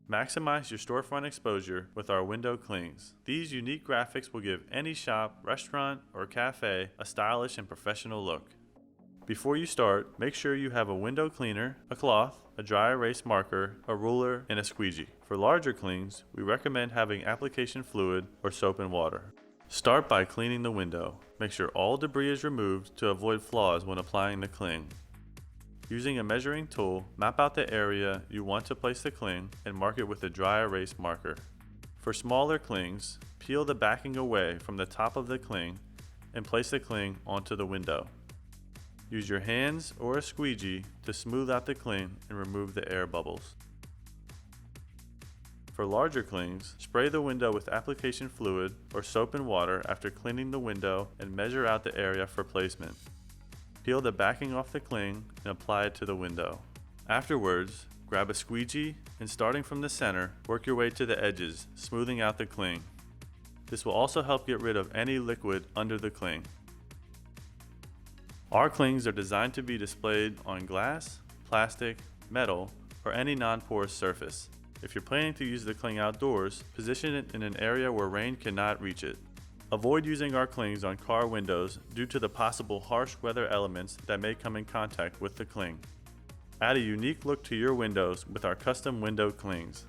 Maximize your storefront exposure with our window clings. These unique graphics will give any shop, restaurant, or cafe a stylish and professional look. Before you start, make sure you have a window cleaner, a cloth, a dry erase marker, a ruler, and a squeegee. For larger clings, we recommend having application fluid or soap and water. Start by cleaning the window. Make sure all debris is removed to avoid flaws when applying the cling. Using a measuring tool, map out the area you want to place the cling and mark it with a dry erase marker. For smaller clings, peel the backing away from the top of the cling and place the cling onto the window. Use your hands or a squeegee to smooth out the cling and remove the air bubbles. For larger clings, spray the window with application fluid or soap and water after cleaning the window and measure out the area for placement. Peel the backing off the cling and apply it to the window. Afterwards, grab a squeegee and starting from the center, work your way to the edges, smoothing out the cling. This will also help get rid of any liquid under the cling. Our clings are designed to be displayed on glass, plastic, metal, or any non-porous surface. If you're planning to use the cling outdoors, position it in an area where rain cannot reach it. Avoid using our clings on car windows due to the possible harsh weather elements that may come in contact with the cling. Add a unique look to your windows with our custom window clings.